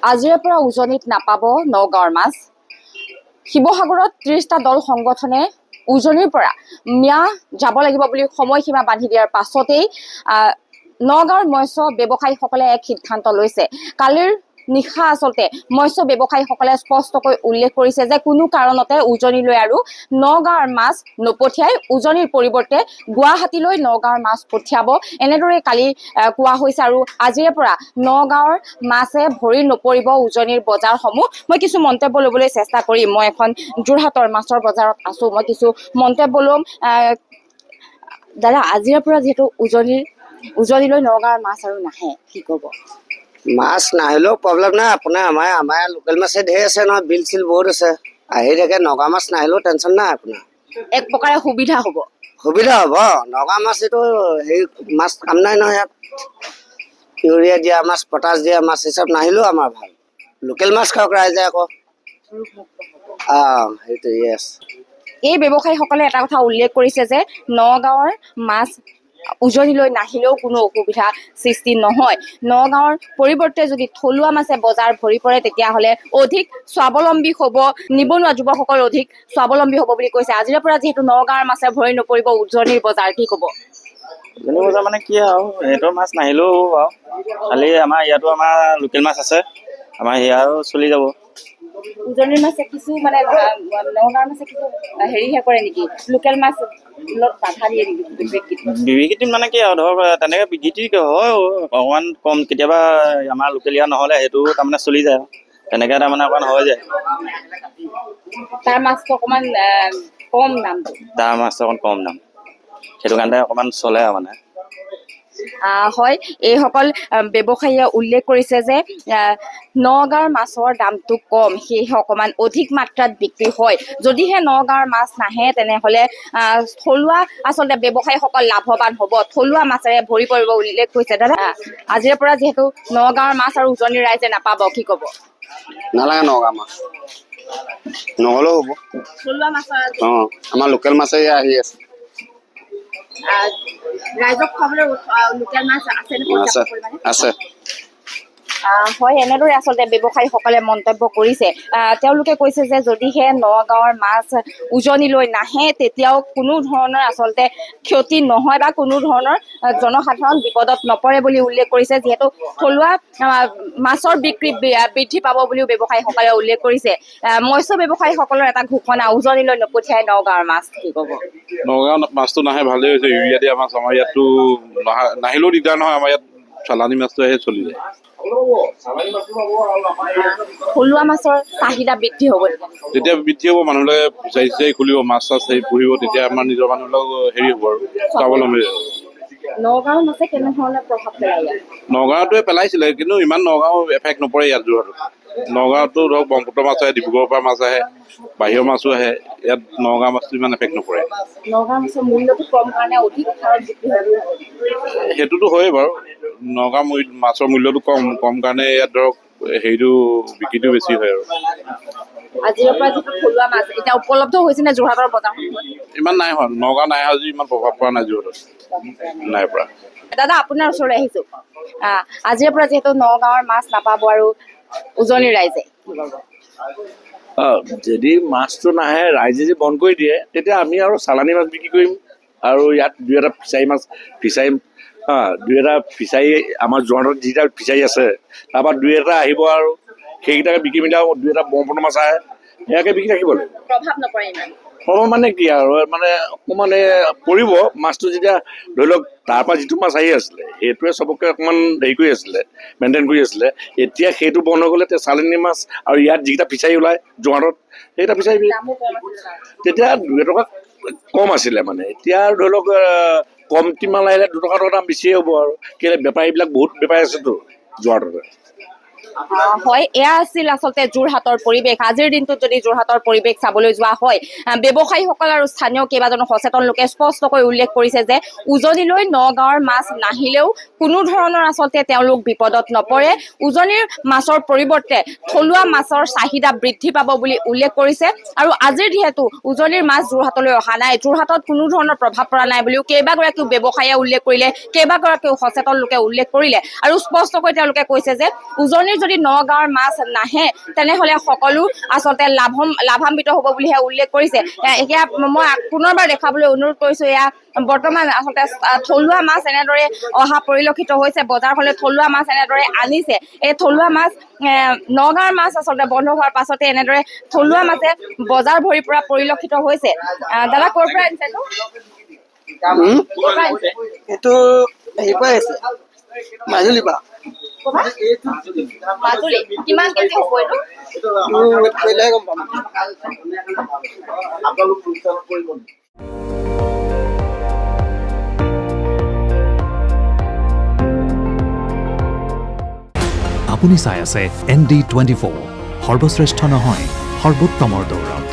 আজিৰে পৰা উজনিত নাপাব নগাঁৱৰ মাছ। শিৱসাগৰত 30টা দল সংগঠনে উজনিৰ পৰা মিয়া যাব লাগিব বুলি সময়সীমা বান্ধি দিয়াৰ পাছতেই নগাঁৱৰ মৎস্য ব্যৱসায়ীসকলে এক সিদ্ধান্ত লৈছে। কালিৰ নিশা আচলতে মৎস্য ব্যৱসায়ীসকলে স্পষ্টকৈ উল্লেখ কৰিছে যে কোনো কাৰণতে উজনিলৈ আৰু নগাঁৱৰ মাছ নপঠিয়াই, উজনিৰ পৰিৱৰ্তে গুৱাহাটীলৈ নগাঁৱৰ মাছ পঠিয়াব, এনেদৰে কালি কোৱা হৈছে। আৰু আজিৰে পৰা নগাঁৱৰ মাছে ভৰি নপৰিব উজনিৰ বজাৰসমূহ। মই কিছু মন্তব্য ল'বলৈ চেষ্টা কৰিম। মই এখন যোৰহাটৰ মাছৰ বজাৰত আছো, মই কিছু মন্তব্য ল'ম। দাদা, আজিৰে পৰা যিহেতু উজনিলৈ নগাঁৱৰ মাছ আৰু নাহে, কি ক'ব? মাছ নাহিলেও প্ৰব্লেম নাই আপোনাৰ। আমাৰ লোকেল মাছে ঢেৰ আছে নহয়, বিল চিল বহুত আছে, আহি থাকে। নগা মাছ নাহিলেও টেনশ্যন নাই আপোনাৰ। এক প্ৰকাৰে সুবিধা হ'ব। সুবিধা হ'ব। নগা মাছ এইটো হেৰি মাছ কাম নাই নহয় ইয়াত। ইউৰিয়া দিয়া মাছ, পটাছ দিয়া মাছ হিচাপ নাহিলেও আমাৰ ভাল। লোকেল মাছ খাওক ৰাইজে আকৌ। সেইটো য়েছ। এই ব্যৱসায়ীসকলে এটা কথা উল্লেখ কৰিছে যে নগাঁৱৰ মাছ উজনিলৈ নাহিলেও কোনো অসুবিধা সৃষ্টি নহয়। নগাঁৱৰ পৰিৱৰ্তে যদি থলুৱা মাছে বজাৰ ভৰি পৰে তেতিয়াহ'লে অধিক স্বাৱলম্বী হ'ব, নিবনুৱা যুৱকসকল অধিক স্বাৱলম্বী হ'ব বুলি কৈছে। আজিৰে পৰা যিহেতু নগাঁৱৰ মাছে ভৰি নপৰিব উজনিৰ বজাৰ, কি ক'ব? উজনি বজাৰ মানে কি আৰু সিহঁতৰ মাছ নাহিলেও হ'ব আৰু, খালি আমাৰ ইয়াতো আমাৰ লোকেল মাছ আছে, আমাৰ সেয়াও চলি যাব। উজনিৰ মাছে কিছু মানে নগাঁৱৰ মাছে কিছু হেৰিহে কৰে নেকি, লোকেল মাছ বাধা দিয়ে নেকি বিক্ৰীত? মানে কি আৰু ধৰক তেনেকৈ বিক্ৰী হয় অকণমান কম, কেতিয়াবা আমাৰ লোকেল ইয়াত নহ'লে সেইটো তাৰমানে চলি যায়, তেনেকৈ তাৰমানে অকণমান হৈ যায়। তাৰ মাছটো অকণমান কম দাম, তাৰ মাছটো অকণমান কম দাম, সেইটো কাৰণে অকণমান চলে আৰু মানে। হয়, এইসকল ব্যৱসায়ীয়ে উল্লেখ কৰিছে যে নগাঁৱৰ মাছৰ দামটো কম, সেয়েহে অকণমান অধিক মাত্ৰাত বিক্ৰী হয়। যদিহে নগাঁৱৰ মাছ নাহে তেনেহ'লে থলুৱা আচলতে ব্যৱসায়ীসকল লাভৱান হ'ব, থলুৱা মাছেৰে ভৰি পৰিব উল্লেখ কৰিছে। দাদা, আজিৰে পৰা যিহেতু নগাঁৱৰ মাছ আৰু উজনিৰ ৰাইজে নাপাব, কি ক'ব? নালাগে নগাঁও মাছ, নহ'লেও হ'ব। থলুৱা মাছৰ আমাৰ লোকেল মাছে আহি আছে। ৰাইজক খুৱাবলৈ লোকেল মাছ আছে আছে। হয়, এনেদৰে আচলতে ব্যৱসায়ীসকলে মন্তব্য কৰিছে। তেওঁলোকে কৈছে যে যদিহে নগাঁৱৰ মাছ উজনিলৈ নাহে তেতিয়াও কোনো ধৰণৰ আচলতে ক্ষতি নহয় বা কোনো ধৰণৰ জনসাধাৰণ বিপদত নপৰে বুলি উল্লেখ কৰিছে, যিহেতু থলুৱা মাছৰ বিক্ৰী বৃদ্ধি পাব বুলিও ব্যৱসায়ীসকলে উল্লেখ কৰিছে। মৎস্য ব্যৱসায়ীসকলৰ এটা ঘোষণা, উজনিলৈ নপঠিয়াই নগাঁৱৰ মাছ, কি ক'ব? নগাঁৱত মাছটো নাহে, ভালেই হৈছে। ইউৰিয়া দিয়া মাছ আমাৰ ইয়াততো নাহিলেও দিগদাৰ নহয়, আমাৰ ইয়াত চালানী মাছটো আহে, চলি যায়। থলুৱা মাছৰ চাহিদা বৃদ্ধি হ'ব, যেতিয়া বৃদ্ধি হ'ব, মানুহবিলাকে ফিচাৰী চিচাৰী খুলিব, মাছ চাছ পুহিব, তেতিয়া আমাৰ নিজৰ মানুহবিলাক হেৰি হ'ব আৰু স্বাৱলম্বী হ'ব। নগাঁৱৰ মাছে কেনেধৰণৰ প্ৰভাৱ পেলায়? নগাঁৱটোৱে পেলাইছিলে, কিন্তু ইমান নগাঁও এফেক্ট নপৰে ইয়াত যোৰহাটত। নগাঁৱতো ধৰক ব্ৰহ্মপুত্ৰ মাছ আহে, ডিব্ৰুগড়ৰ পৰা মাছ আহে, বাহিৰৰ মাছো আহে, ইয়াত নগাঁও মাছটো ইমান এফেক্ট নপৰে। নগাঁৱৰ মাছৰ মূল্যটো কম কাৰণে অধিক হাৰত বিক্ৰী হয়। সেইটোতো হয়েই বাৰু, নগাঁও মাছৰ মূল্যটো কম কাৰণে ইয়াত ধৰক হেৰিটো বিক্ৰীটো বেছি হয় আৰু। আজিৰ পৰা যিটো থলুৱা মাছ এতিয়া উপলব্ধ হৈছে নে যোৰহাটৰ বজাৰসমূহত? ইমান নাই হোৱা, নগাঁও নাই হোৱা যদি ইমান প্ৰভাৱ পৰা নাই যোৰহাটত, নাই পৰা। দাদা, আপোনাৰ ওচৰলৈ আহিছো। আজিৰ পৰা যিহেতু নগাঁৱৰ মাছ নাপাব আৰু উজনিৰ ৰাইজে, যদি মাছটো নাহে, ৰাইজে যদি বন্ধ কৰি দিয়ে, তেতিয়া আমি আৰু চালানী মাছ বিক্ৰী কৰিম। আৰু ইয়াত দুই এটা ফিচাৰী দুই এটা ফিচাৰী আমাৰ যোৰহাটত যিকেইটা ফিচাৰী আছে, তাৰপৰা দুই এটা আহিব আৰু সেইকেইটাকে বিক্ৰী মেলি আৰু দুই এটা ব্ৰহ্মপুত্ৰ মাছ আহে, সেয়াকে বিক্ৰী ৰাখিব লাগিব। প্ৰভাৱ নপৰে ইমান? মানে কি আৰু মানে অকণমান পৰিব মাছটো, যেতিয়া ধৰি লওক তাৰপৰা যিটো মাছ আহি আছিলে সেইটোৱে চবকে অকণমান হেৰি কৰি আছিলে, মেইনটেইন কৰি আছিলে। এতিয়া সেইটো বন্ধ হৈ গ'লে চালানী মাছ আৰু ইয়াত যিকেইটা ফিচাৰী ওলায় যোৰহাটত, সেইকেইটা ফিচাৰী তেতিয়া 2 টকা কম আছিলে মানে। এতিয়া ধৰি লওক কমটি মাল আহিলে 2 টকা দাম বেছিয়ে হ'ব আৰু, কেলৈ বেপাৰীবিলাক বহুত বেপাৰী আছেতো যোৰহাটতে। হয়, এয়া আছিল আচলতে যোৰহাটৰ পৰিৱেশ। আজিৰ দিনটোত যদি যোৰহাটৰ পৰিৱেশ চাবলৈ যোৱা হয়, ব্যৱসায়ীসকল আৰু স্থানীয় কেইবাজনো সচেতন লোকে স্পষ্টকৈ উল্লেখ কৰিছে যে উজনিলৈ নগাঁৱৰ মাছ নাহিলেও কোনো ধৰণৰ আচলতে তেওঁলোক বিপদত নপৰে। উজনিৰ মাছৰ পৰিৱৰ্তে থলুৱা মাছৰ চাহিদা বৃদ্ধি পাব বুলি উল্লেখ কৰিছে। আৰু আজিৰ যিহেতু উজনিৰ মাছ যোৰহাটলৈ অহা নাই, যোৰহাটত কোনো ধৰণৰ প্ৰভাৱ পৰা নাই বুলিও কেইবাগৰাকীও ব্যৱসায়ীয়ে উল্লেখ কৰিলে, কেইবাগৰাকীও সচেতন লোকে উল্লেখ কৰিলে। আৰু স্পষ্টকৈ তেওঁলোকে কৈছে যে উজনিৰ উজনিৰ যদি নগাঁৱৰ মাছ নাহে তেনেহ'লে সকলো আচলতে লাভান্বিত হ'ব বুলিহে উল্লেখ কৰিছে। এতিয়া মই পুনৰবাৰ দেখাবলৈ অনুৰোধ কৰিছোঁ, এয়া বৰ্তমান আচলতে থলুৱা মাছ এনেদৰে অহা পৰিলক্ষিত হৈছে। বজাৰখনলৈ থলুৱা মাছ এনেদৰে আনিছে। এই থলুৱা মাছ নগাঁৱৰ মাছ আচলতে বন্ধ হোৱাৰ পাছতে এনেদৰে থলুৱা মাছে বজাৰ ভৰি পৰা পৰিলক্ষিত হৈছে। দাদা ক'ৰ পৰা আনিছে এইটো? ক'ৰ পৰা আনিছে? এইটো হেৰি পৰা আহিছে মাজুলীৰ পৰা। মাজুলী। কিমান কেজি হ'ব এইটো? কৰিলেহে গম পাম। আপুনি চাই আছে ND24, সৰ্বশ্ৰেষ্ঠ নহয় সৰ্বোত্তমৰ দৌৰত।